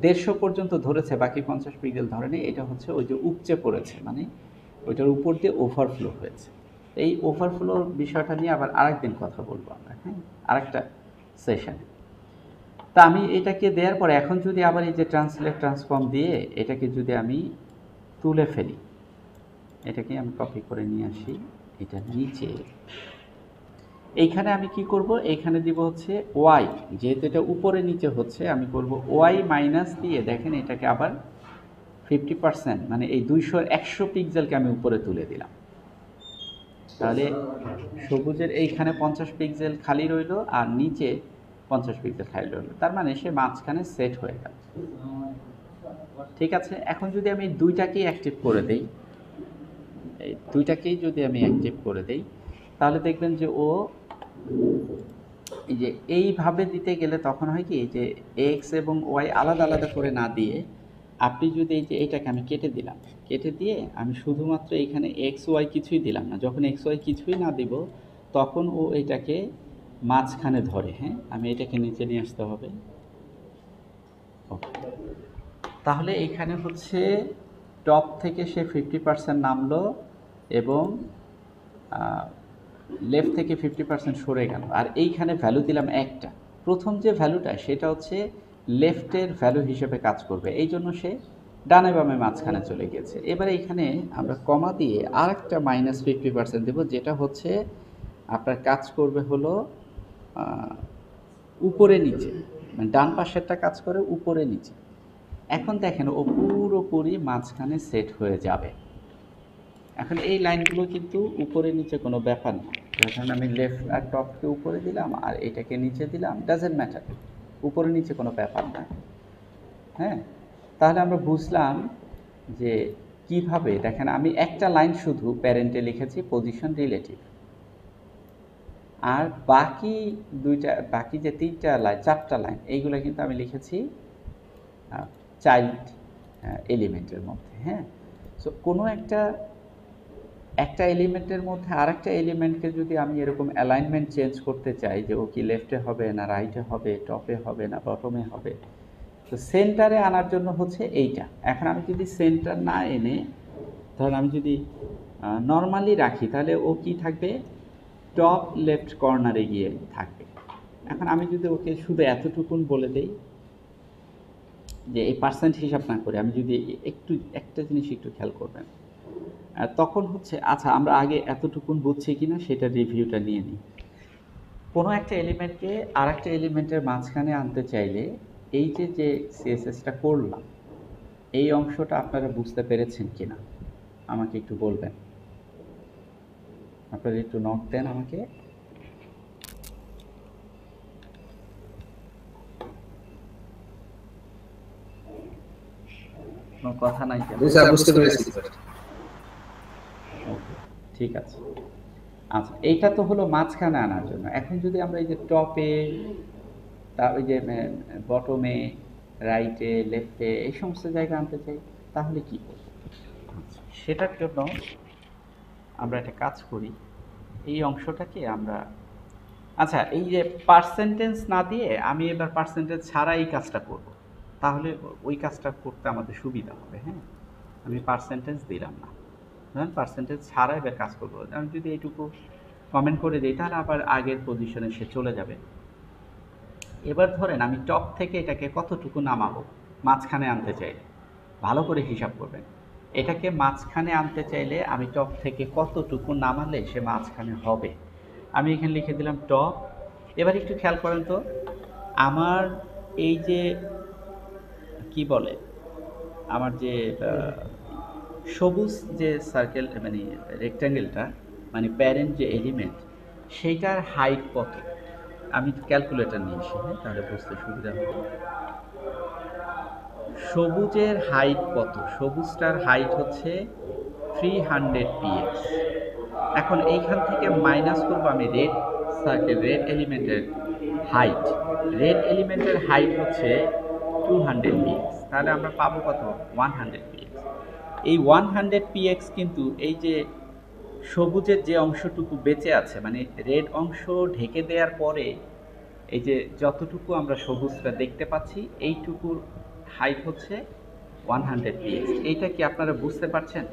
150 পর্যন্ত ধরেছে বাকি 50 পিক্সেল ধরেনি, এটা হচ্ছে ওই যে উপচে পড়েছে, মানে ওইটার উপর দিয়ে ওভারফ্লো হয়েছে। এই ওভারফ্লোর বিষয়টা নিয়ে আবার আরেকদিন কথা বলবো আমরা, হ্যাঁ, আরেকটা সেশনে। তা আমি এটাকে দেওয়ার পর এখন যদি আবার এই যে ট্রান্সলেট ট্রান্সফর্ম দিয়ে এটাকে যদি আমি তুলে ফেলি, এটাকে আমি কপি করে নিয়ে আসি, এটা নিচে এইখানে আমি কি করব, এইখানে দিব হচ্ছে ওয়াই, যেহেতু এটা উপরে নিচে হচ্ছে আমি করব ওয়াই মাইনাস দিয়ে, দেখেন এটাকে আবার 50% মানে এই 100 পিক্সেলকে আমি উপরে তুলে দিলাম, তাহলে সবুজের এইখানে 50 পিক্সেল খালি রইল আর নিচে 50 পিক্সেল খালি রইল, তার মানে সে মাঝখানে সেট হয়ে গেল। ঠিক আছে, এখন যদি আমি দুইটাকেই অ্যাক্টিভ করে দেই, এই দুইটাকেই যদি আমি অ্যাক্টিভ করে দেই তাহলে দেখবেন যে ও এই যে এইভাবে দিতে গেলে তখন হয় কি, যে এক্স এবং ওয়াই আলাদা আলাদা করে না দিয়ে আপনি যদি এই যে এইটাকে আমি কেটে দিলাম, কেটে দিয়ে আমি শুধুমাত্র এখানে এক্স ওয়াই কিছুই দিলাম না, যখন এক্স ওয়াই কিছুই না দিব তখন ও এটাকে মাঝখানে ধরে। হ্যাঁ, আমি এটাকে নিচে নিয়ে আসতে হবে। ওকে, তাহলে এখানে হচ্ছে টপ থেকে সে 50% নামলো এবং লেফট থেকে 50% সরে গেল, আর এইখানে ভ্যালু দিলাম একটা। প্রথম যে ভ্যালুটা সেটা হচ্ছে লেফটের ভ্যালু হিসেবে কাজ করবে, এই জন্য সে ডানে বামে মাঝখানে চলে গেছে। এবারে এখানে আমরা কমা দিয়ে আর একটা -50% দেবো, যেটা হচ্ছে আপনার কাজ করবে হলো উপরে নিচে, মানে ডান পাশেরটা কাজ করে উপরে নিচে। এখন দেখেন ও পুরোপুরি মাঝখানে সেট হয়ে যাবে। এখন এই লাইনগুলো কিন্তু উপরে নিচে কোনো ব্যাপার না, যখন আমি লেফট আর টপকে উপরে দিলাম আর এটাকে নিচে দিলাম, ডাজেন্ট ম্যাটার, উপরে নিচে কোনো ব্যাপার না। হ্যাঁ, তাহলে আমরা বুঝলাম যে কিভাবে, দেখেন আমি একটা লাইন শুধু প্যারেন্টে লিখেছি পজিশন রিলেটিভ, আর বাকি যে তিনটা লাইন, চারটা লাইন, এইগুলো কিন্তু আমি লিখেছি চাইল্ড এলিমেন্টের মধ্যে। হ্যাঁ, সো কোনো একটা এলিমেন্টের মধ্যে আরেকটা এলিমেন্টকে যদি আমি এরকম অ্যালাইনমেন্ট চেঞ্জ করতে চাই, যে ও কি লেফটে হবে না রাইটে হবে, টপে হবে না বটমে হবে, তো সেন্টারে আনার জন্য হচ্ছে এইটা। এখন আমি যদি সেন্টার না এনে, ধরেন আমি যদি নর্মালি রাখি, তাহলে ও কি থাকবে, টপ লেফট কর্নারে গিয়ে থাকবে। এখন আমি যদি ওকে শুধু এতটুকুন বলে দেই, যে এই পার্সেন্ট হিসাব না করে আমি যদি একটা জিনিস একটু খেয়াল করবেন, তখন হচ্ছে, আচ্ছা আমরা আগে এতটুকুন বুঝছি কিনা সেটা রিভিউটা নিয়ে নিই। কোনো একটা এলিমেন্টকে আর একটা এলিমেন্টের মাঝখানে আনতে চাইলে এই যে সিএসএসটা করলাম, এই অংশটা আপনারা বুঝতে পেরেছেন কিনা আমাকে একটু বলবেন। আপনারা একটু নক দেন আমাকে। কোনো কথা নাই কেন? বুঝতে পেরেছি। ঠিক আছে। আচ্ছা, এইটা তো হলো মাঝখানে আনার জন্য। এখন যদি আমরা এই যে টপে, ওই যে বটমে, রাইটে, লেফটে, এই সমস্ত জায়গা আনতে চাই, তাহলে কি করব? সেটার জন্য আমরা একটা কাজ করি, এই অংশটাকে আমরা, আচ্ছা এই যে পার্সেন্টেজ না দিয়ে আমি এবার পার্সেন্টেজ ছাড়া এই কাজটা করব, তাহলে ওই কাজটা করতে আমাদের সুবিধা হবে। হ্যাঁ, আমি পার্সেন্টেজ দিলাম না, ধরেন পার্সেন্টেজ ছাড়া এবার কাজ করবো। আমি যদি এইটুকু কমেন্ট করে দিই, তাহলে আবার আগের পজিশনে সে চলে যাবে। এবার ধরেন আমি টপ থেকে এটাকে কতটুকু নামাবো মাঝখানে আনতে চাইলে, ভালো করে হিসাব করবেন। এটাকে মাঝখানে আনতে চাইলে আমি টপ থেকে কতটুকু নামালে সে মাঝখানে হবে। আমি এখানে লিখে দিলাম টপ। এবার একটু খেয়াল করেন তো, আমার এই যে কি বলে, আমার যে সবুজ যে সার্কেল, মানে রেক্ট্যাঙ্গেলটা, মানে প্যারেন্ট যে এলিমেন্ট, সেইটার হাইট কত, আমি ক্যালকুলেটর নিয়ে এসি। হ্যাঁ, তাহলে বুঝতে সুবিধা হবে। সবুজের হাইট কত? সবুজটার হাইট হচ্ছে 300 px। এখন এইখান থেকে মাইনাস করবো আমি রেড সার্কেল, রেড এলিমেন্টের হাইট। রেড এলিমেন্টের হাইট হচ্ছে 200 px, তাহলে আমরা পাবো কত, 100 px। এই 100 px কিন্তু এই যে সবুজের যে অংশটুকু বেঁচে আছে, মানে রেড অংশ ঢেকে দেওয়ার পরে এই যে যতটুকু আমরা সবুজটা দেখতে পাচ্ছি, এইটুকুর হাইট হচ্ছে 100 px। এইটা কি আপনারা বুঝতে পারছেন?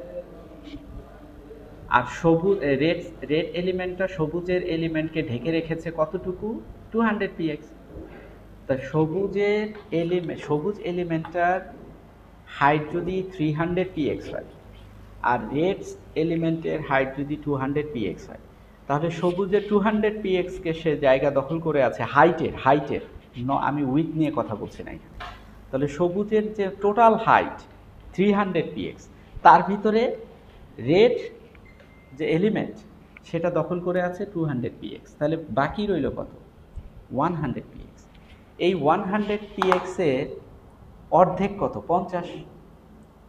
আর সবুজ রেড এলিমেন্টটা সবুজের এলিমেন্টকে ঢেকে রেখেছে কতটুকু, 200 px। তা সবুজ এলিমেন্টটার হাইট যদি 300 px হয়, আর রেড এলিমেন্টের হাইট যদি 200 px হয়, তাহলে সবুজের 200 px কে সে জায়গা দখল করে আছে হাইটের, আমি উইথ নিয়ে কথা বলছি না এখানে। তাহলে সবুজের যে টোটাল হাইট 300 px, তার ভিতরে রেড যে এলিমেন্ট সেটা দখল করে আছে 200 px, তাহলে বাকি রইল কত, 100 px। এই 100 px এর অর্ধেক কত, 50।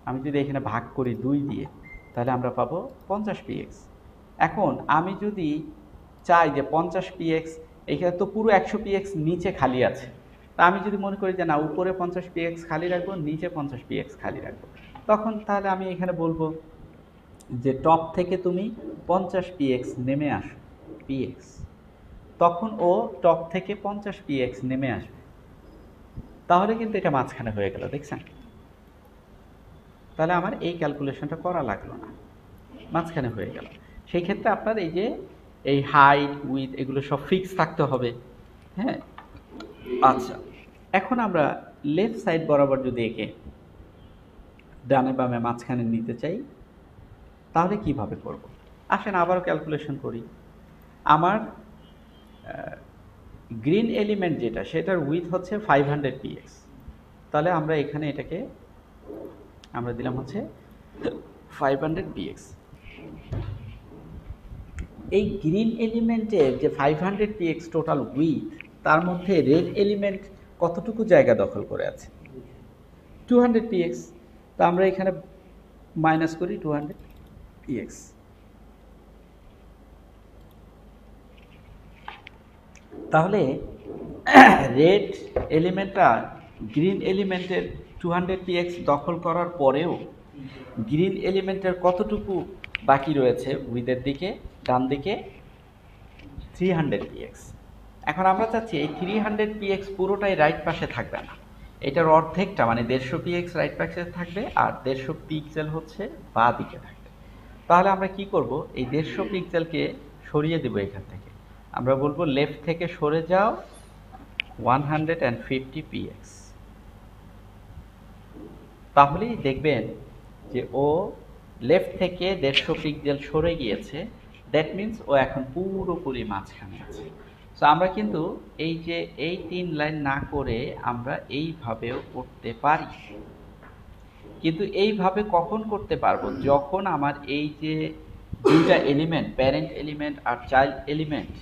আমি যদি এখানে ভাগ করি 2 দিয়ে, তাহলে আমরা পাবো 50 px। এখন আমি যদি চাই যে 50 px, এখানে তো পুরো 100 px নিচে খালি আছে, তা আমি যদি মনে করি যে না, উপরে 50 px খালি রাখবো, নিচে 50 px খালি রাখবো, তখন তাহলে আমি এখানে বলবো যে টপ থেকে তুমি 50 px নেমে আসো, px, তখন ও টপ থেকে 50 px নেমে আসবে। তাহলে কিন্তু এটা মাঝখানে হয়ে গেল, দেখছেন? তাহলে আমার এই ক্যালকুলেশনটা করা লাগলো না, মাঝখানে হয়ে গেল। সেই ক্ষেত্রে আপনার এই যে এই হাইট উইথ এগুলো সব ফিক্স থাকতে হবে। হ্যাঁ, আচ্ছা, এখন আমরা লেফট সাইড বরাবর যদি একে ডানে বামে মাঝখানে নিতে চাই তাহলে কিভাবে করব? আসেন আবারও ক্যালকুলেশন করি। আমার গ্রিন এলিমেন্ট যেটা, সেটার উইথ হচ্ছে 500 px। তাহলে আমরা এখানে এটাকে আমরা দিলাম হচ্ছে 500 px। এই গ্রিন এলিমেন্টের যে 500 px টোটাল উইথ, তার মধ্যে রেড এলিমেন্ট কতটুকু জায়গা দখল করে আছে? 200 px। তো আমরা এখানে মাইনাস করি 200 px। তাহলে রেড এলিমেন্টটা গ্রিন এলিমেন্টের 200 px দখল করার পরেও গ্রিন এলিমেন্টের কতটুকু বাকি রয়েছে উইথের দিকে, ডান দিকে 300 px। এখন আমরা চাচ্ছি এই 300 px পুরোটাই রাইট পাশে থাকবে না, এটার অর্ধেকটা মানে 150 px রাইট পাশে থাকবে আর 150 পিক্সেল হচ্ছে বাঁ দিকে থাকবে। তাহলে আমরা কি করব, এই 150 পিক্সেলকে সরিয়ে দেব এখান থেকে। আমরা বলবো লেফট থেকে সরে যাও 150 px। তাহলেই দেখবেন যে ও লেফট থেকে 150 পিক্সেল সরে গিয়েছে। দ্যাট মিন্স ও এখন পুরোপুরি মাঝখানে আছে। সো আমরা কিন্তু এই যে এই 3 লাইন না করে আমরা এইভাবেও করতে পারি, কিন্তু এইভাবে কখন করতে পারবো? যখন আমার এই যে দুইটা এলিমেন্ট, প্যারেন্ট এলিমেন্ট আর চাইল্ড এলিমেন্ট,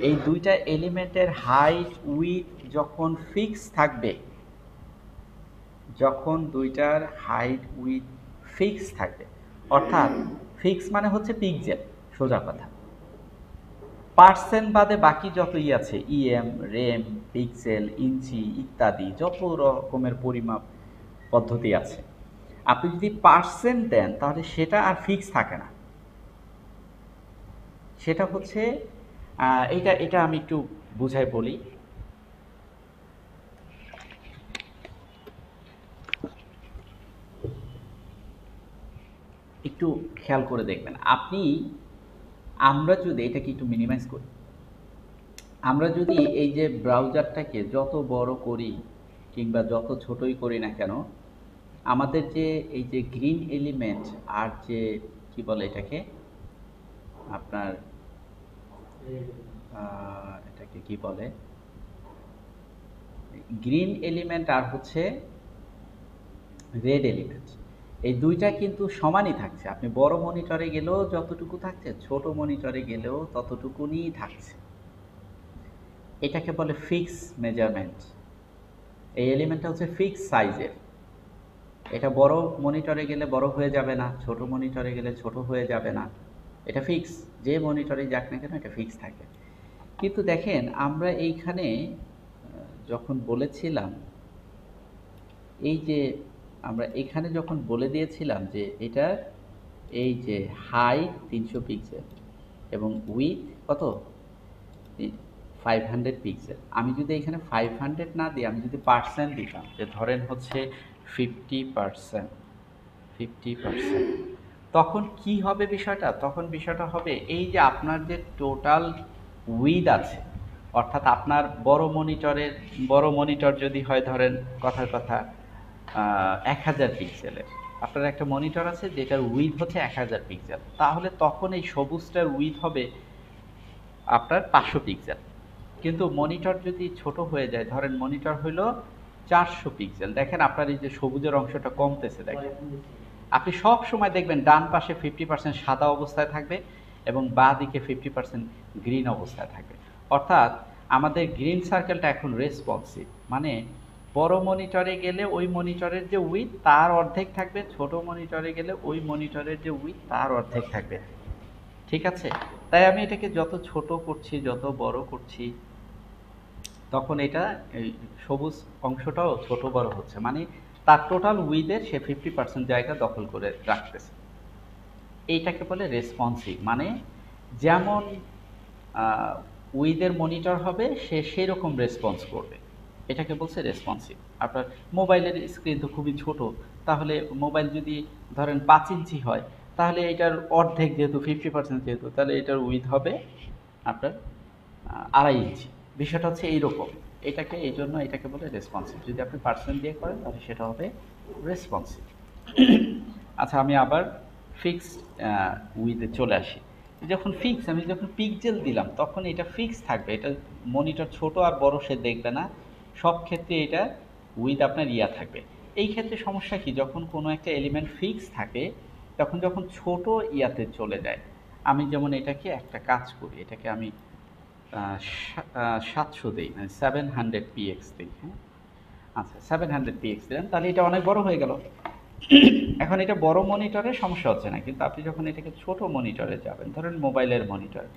এই দুইটা এলিমেন্টের হাইট উইথ যখন ফিক্স থাকবে, যখন দুইটার হাইট উইথ ফিক্স থাকবে, অর্থাৎ ফিক্স মানে হচ্ছে পিক্সেল, সোজা কথা। পার্সেন্ট বাদে বাকি যতই আছে, ইএম, রেম, পিক্সেল, ইঞ্চি ইত্যাদি যত রকমের পরিমাপ পদ্ধতি আছে, আপনি যদি পার্সেন্ট দেন তাহলে সেটা আর ফিক্স থাকে না। সেটা হচ্ছে এটা আমি একটু বুঝাই বলি। একটু খেয়াল করে দেখবেন আপনি, আমরা যদি এটাকে একটু মিনিমাইজ করি, আমরা যদি এই যে ব্রাউজারটাকে যত বড় করি কিংবা যত ছোটই করি না কেন, আমাদের যে এই যে গ্রিন এলিমেন্ট আর যে কি বলে এটাকে আপনার এটাকে কি বলে, গ্রিন এলিমেন্ট আর হচ্ছে রেড এলিমেন্ট, এই দুইটা কিন্তু সমানই থাকছে। আপনি বড় মনিটরে গেলেও যতটুকু থাকছে, ছোট মনিটরে গেলেও ততটুকুনি থাকছে। এটাকে বলে ফিক্স মেজারমেন্ট। এই এলিমেন্টটা হচ্ছে ফিক্স সাইজের। এটা বড় মনিটরে গেলে বড় হয়ে যাবে না, ছোট মনিটরে গেলে ছোট হয়ে যাবে না, এটা ফিক্স। যে মনিটরে যাক না কেন এটা ফিক্স থাকে। কিন্তু দেখেন আমরা এইখানে যখন বলেছিলাম, এই যে আমরা এখানে যখন বলে দিয়েছিলাম যে এটা এই যে হাইট 300 পিক্সেল এবং উইথ কত 500 পিক্সেল, আমি যদি এখানে 500 না দিই, আমি যদি পার্সেন্ট দিতাম, যে ধরেন হচ্ছে 50%, তখন কি হবে বিষয়টা? তখন বিষয়টা হবে এই যে আপনার যে টোটাল উইথ আছে, অর্থাৎ আপনার বড় মনিটর যদি হয়, ধরেন কথার কথা 1000 পিক্সেলের, আপনার একটা মনিটর আছে যেটার উইথ হচ্ছে 1000 পিক্সেল, তাহলে তখন এই সবুজটার উইথ হবে আপনার 500 পিক্সেল। কিন্তু মনিটর যদি ছোট হয়ে যায়, ধরেন মনিটর হইল 400 পিক্সেল, দেখেন আপনার এই যে সবুজের অংশটা কমতেছে। দেখেন আপনি সব সময় দেখবেন ডান পাশে 50% সাদা অবস্থায় থাকবে এবং বাঁ দিকে 50% গ্রিন অবস্থায় থাকবে। অর্থাৎ আমাদের গ্রিন সার্কেলটা এখন রেসপন্সিভ, মানে বড় মনিটরে গেলে ওই মনিটরের যে উইথ তার অর্ধেক থাকবে, ছোট মনিটরে গেলে ওই মনিটরের যে উইথ তার অর্ধেক থাকবে। ঠিক আছে? তাই আমি এটাকে যত ছোট করছি, যত বড় করছি, তখন এটা এই সবুজ অংশটাও ছোট বড় হচ্ছে, মানে তার টোটাল উইথের সে 50% জায়গা দখল করে রাখতেছে। এইটাকে বলে রেসপন্সিভ, মানে যেমন উইথের মনিটর হবে সে সেই রকম রেসপন্স করবে। এটাকে বলছে রেসপন্সিভ। আপনার মোবাইলের স্ক্রিন তো খুবই ছোট, তাহলে মোবাইল যদি ধরেন 5 ইঞ্চি হয়, তাহলে এটার অর্ধেক যেহেতু 50% যেহেতু, তাহলে এটার উইথ হবে আপনার 2.5 ইঞ্চি। বিষয়টা হচ্ছে এইরকম। এটাকে এই জন্য এটাকে বলে রেসপন্সিভ। যদি আপনি পার্সেন্ট দিয়ে করেন তাহলে সেটা হবে রেসপন্সিভ। আচ্ছা, আমি আবার ফিক্সড উইথে চলে আসি। যখন আমি যখন পিক্সেল দিলাম তখন এটা ফিক্স থাকবে। এটা মনিটর ছোট আর বড় সে দেখবে না, সব ক্ষেত্রে এটা উইথ আপনার থাকবে। এই ক্ষেত্রে সমস্যা কি, যখন কোনো একটা এলিমেন্ট ফিক্স থাকে তখন যখন ছোট ইয়াতে চলে যায়, আমি যেমন এটাকে একটা কাজ করি, এটাকে আমি 700 দিই, মানে 700px দিই। হ্যাঁ, আচ্ছা 700px দিলাম, তাহলে এটা অনেক বড় হয়ে গেল। এখন এটা বড় মনিটরে সমস্যা হচ্ছে না, কিন্তু আপনি যখন এটাকে ছোট মনিটরে যাবেন, ধরেন মোবাইলের মনিটরে,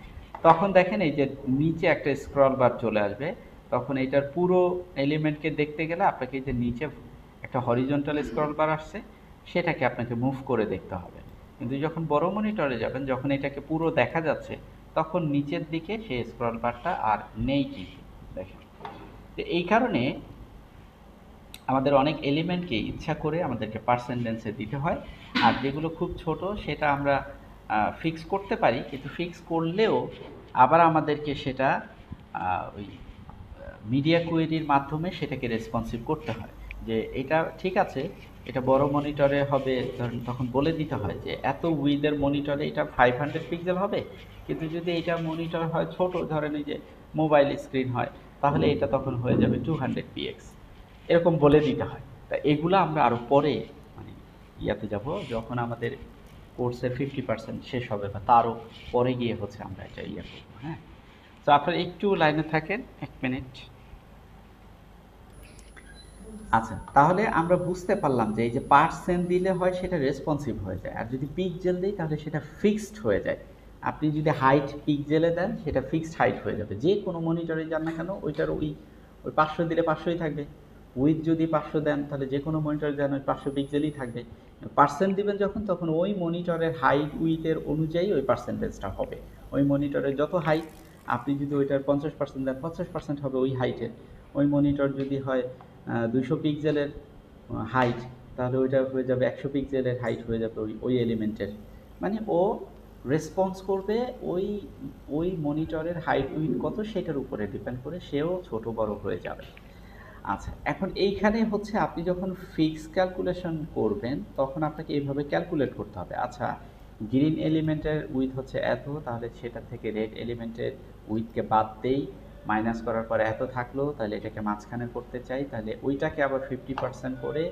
তখন দেখেন এই যে নিচে একটা স্ক্রল বার চলে আসবে। তখন এটার পুরো এলিমেন্টকে দেখতে গেলে আপনাকে এই যে নিচে একটা হরিজন্টাল স্ক্রল বার আসছে, সেটাকে আপনাকে মুভ করে দেখতে হবে। কিন্তু যখন বড় মনিটরে যাবেন, যখন এটাকে পুরো দেখা যাচ্ছে, তখন নিচের দিকে সেই স্ক্রল বারটা আর নেই। কিন্তু দেখেন, তো এই কারণে আমাদের অনেক এলিমেন্টকে ইচ্ছা করে আমাদেরকে পার্সেন্টেন্সে দিতে হয়। আর যেগুলো খুব ছোট সেটা আমরা ফিক্স করতে পারি, কিন্তু ফিক্স করলেও আবার আমাদেরকে সেটা ওই মিডিয়া কোয়েরির মাধ্যমে সেটাকে রেসপন্সিভ করতে হয়। যে এটা ঠিক আছে, এটা বড় মনিটরে হবে, ধরেন তখন বলে দিতে হয় যে এত উইথের মনিটরে এটা 500 পিক্সেল হবে, কিন্তু যদি এটা মনিটর হয় ছোট, ধরেন এই যে মোবাইল স্ক্রিন হয়, তাহলে এটা তখন হয়ে যাবে 200px, এরকম বলে দিতে হয়। তা এগুলো আমরা আরও পরে মানে ইয়াতে যাব, যখন আমাদের কোর্সের 50% শেষ হবে বা তারও পরে গিয়ে হচ্ছে আমরা এটা করবো। হ্যাঁ, তো আপনারা একটু লাইনে থাকেন 1 মিনিট। আচ্ছা, তাহলে আমরা বুঝতে পারলাম যে এই যে পার্সেন্ট দিলে হয় সেটা রেসপন্সিভ হয়ে যায়, আর যদি পিক্সেল দিই তাহলে সেটা ফিক্সড হয়ে যায়। আপনি যদি হাইট পিক্সেলে দেন সেটা ফিক্সড হাইট হয়ে যাবে, যে কোনো মনিটরে যান না কেন ওইটার ওই 500 দিলে 500ই থাকবে। উইথ যদি 500 দেন তাহলে যে কোনো মনিটরে যান ওই 500 পিক্সেলই থাকবে। পার্সেন্ট দিবেন যখন, তখন ওই মনিটরের হাইট উইথের অনুযায়ী ওই পার্সেন্টেজটা হবে। ওই মনিটরের যত হাইট, আপনি যদি ওইটার 50% দেন 50% হবে ওই হাইটের। ওই মনিটর যদি হয় 200 পিক্সেলের হাইট, তাহলে ওইটা হয়ে যাবে 100 পিক্সেলের হাইট হয়ে যাবে ওই ওই এলিমেন্টের। মানে ও রেসপন্স করবে ওই ওই মনিটরের হাইট উইথ কত সেটার উপরে ডিপেন্ড করে সেও ছোট বড় হয়ে যাবে। আচ্ছা, এখন এইখানে হচ্ছে আপনি যখন ফিক্স ক্যালকুলেশন করবেন তখন আপনাকে এইভাবে ক্যালকুলেট করতে হবে। আচ্ছা, গ্রিন এলিমেন্টের উইথ হচ্ছে এত, তাহলে সেটা থেকে রেড এলিমেন্টের উইথকে বাদ দেই, মাইনাস করার পর এত থাকলো, তাহলে এটাকে মাঝখানে করতে চাই, তাহলে ওইটাকে আবার 50% করে,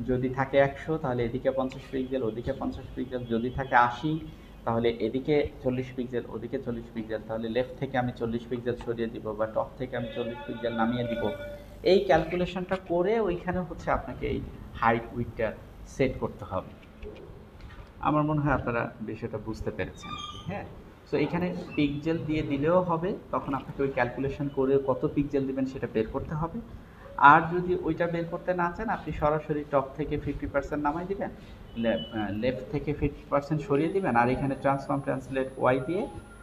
যদি থাকে 100 তাহলে এদিকে 50 পিক্সেল ওদিকে 50 পিক্সেল, যদি থাকে 80 তাহলে এদিকে 40 পিক্সেল ওদিকে 40 পিক্সেল, তাহলে লেফট থেকে আমি 40 পিক্সেল সরিয়ে দিব বা টপ থেকে আমি 40 পিক্সেল নামিয়ে দিব। এই ক্যালকুলেশনটা করে ওইখানে হচ্ছে আপনাকে এই হাইট উইথটা সেট করতে হবে। আমার মনে হয় আপনারা বিষয়টা বুঝতে পেরেছেন। হ্যাঁ, সো এখানে পিক্সেল দিয়ে দিলেও হবে, তখন আপনাকে ওই ক্যালকুলেশন করে কত পিক্সেল দিবেন সেটা বের করতে হবে। আর যদি ওইটা বের করতে না চান, আপনি সরাসরি টপ থেকে 50% নামাই দিবেন, লেফট থেকে 50% সরিয়ে দিবেন, আর এখানে ট্রান্সফর্ম ট্রান্সলেট ওয়াই দিয়ে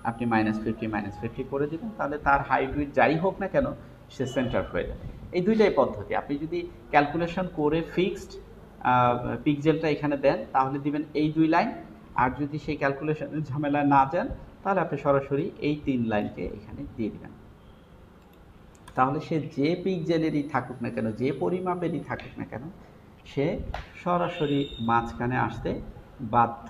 আপনি -50 করে দিবেন, তাহলে তার হাইট উইথ যাই হোক না কেন সে সেন্টার হয়ে যাবে। এই দুইটাই পদ্ধতি। আপনি যদি ক্যালকুলেশন করে ফিক্সড পিক্সেলটা এখানে দেন তাহলে দিবেন এই 2 লাইন, আর যদি সেই ক্যালকুলেশনের ঝামেলা না যান তাহলে আপনি সরাসরি এই 3 লাইনকে এখানে দিয়ে দিবেন। তাহলে সে যে পিক্সেলেরই থাকুক না কেন, যে পরিমাপেরই থাকুক না কেন, সে সরাসরি মাঝখানে আসতে বাধ্য।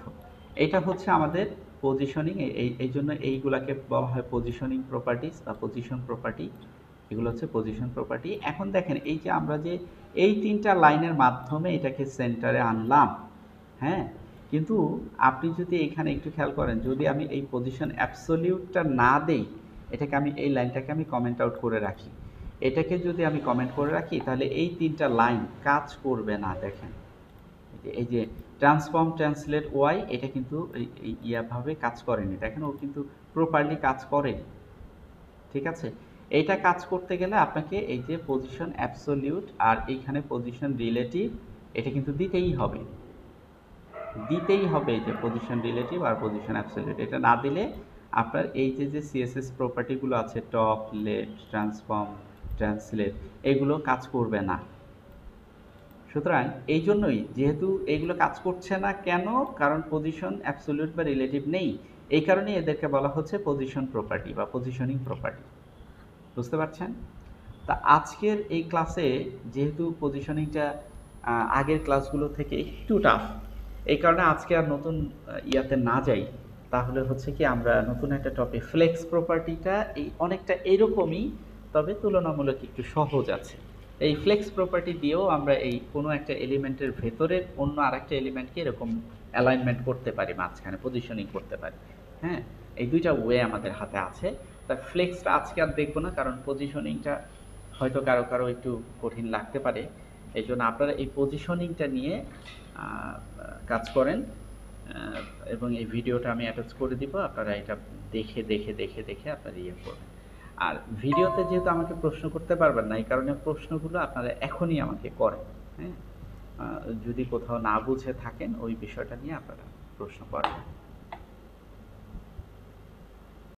এটা হচ্ছে আমাদের পজিশনিং। এই জন্য এইগুলাকে বলা হয় পজিশনিং প্রপার্টিস বা পজিশন প্রপার্টি। এগুলো হচ্ছে পজিশন প্রপার্টি। এখন দেখেন এই যে আমরা যে এই 3টা লাইনের মাধ্যমে এটাকে সেন্টারে আনলাম, হ্যাঁ, কিন্তু আপনি যদি এখানে একটু খেয়াল করেন, যদি আমি এই পজিশন অ্যাবসলিউটটা না দেই, এটাকে আমি এই লাইনটাকে আমি কমেন্ট আউট করে রাখি, এটাকে যদি আমি কমেন্ট করে রাখি, তাহলে এই 3টা লাইন কাজ করবে না। দেখেন এই যে ট্রান্সফর্ম ট্রান্সলেট ওয়াই, এটা কিন্তু ইয়াভাবে কাজ করেনি। দেখেন ও কিন্তু প্রপারলি কাজ করেনি। ঠিক আছে, এইটা কাজ করতে গেলে আপনাকে এই যে পজিশন অ্যাবসলিউট আর এইখানে পজিশন রিলেটিভ, এটা কিন্তু দিতেই হবে। এই যে পজিশন রিলেটিভ আর পজিশন অ্যাবসলিউট, এটা না দিলে আপনার এই যে সিএসএস প্রপার্টিগুলো আছে, টপ লেফট ট্রান্সফর্ম ট্রান্সলেট, এগুলো কাজ করবে না। সুতরাং এই জন্যই, যেহেতু এগুলো কাজ করছে না কেন, কারণ পজিশন অ্যাবসলিউট বা রিলেটিভ নেই, এই কারণেই এদেরকে বলা হচ্ছে পজিশন প্রপার্টি বা পজিশনিং প্রপার্টি। বুঝতে পারছেন? তা আজকের এই ক্লাসে যেহেতু পজিশনিংটা আগের ক্লাসগুলো থেকে একটু টাফ, এই কারণে আজকে আর নতুন ইয়াতে না যাই, তাহলে হচ্ছে কি আমরা নতুন একটা টপিক, ফ্লেক্স প্রপার্টিটা এই অনেকটা এরকমই, তবে তুলনামূলক একটু সহজ আছে। এই ফ্লেক্স প্রপার্টি দিয়েও আমরা এই কোনো একটা এলিমেন্টের ভেতরের অন্য আরেকটা এলিমেন্টকে এরকম অ্যালাইনমেন্ট করতে পারি, মাঝখানে পজিশনিং করতে পারি। হ্যাঁ, এই দুইটা ওয়ে আমাদের হাতে আছে। তা ফ্লেক্সটা আজকে আর দেখবো না, কারণ পজিশনিংটা হয়তো কারো কারো একটু কঠিন লাগতে পারে। এই জন্য আপনারা এই পজিশনিংটা নিয়ে কাজ করেন, এবং এই ভিডিওটা আমি অ্যাটাচ করে দিব, আপনারা এটা দেখে দেখে দেখে দেখে আপনারা ইয়ে করবেন। আর ভিডিওতে যেহেতু আমাকে প্রশ্ন করতে পারবেন না, এই কারণে প্রশ্নগুলো আপনারা এখনই আমাকে করেন। হ্যাঁ, যদি কোথাও না বুঝে থাকেন ওই বিষয়টা নিয়ে আপনারা প্রশ্ন করবেন।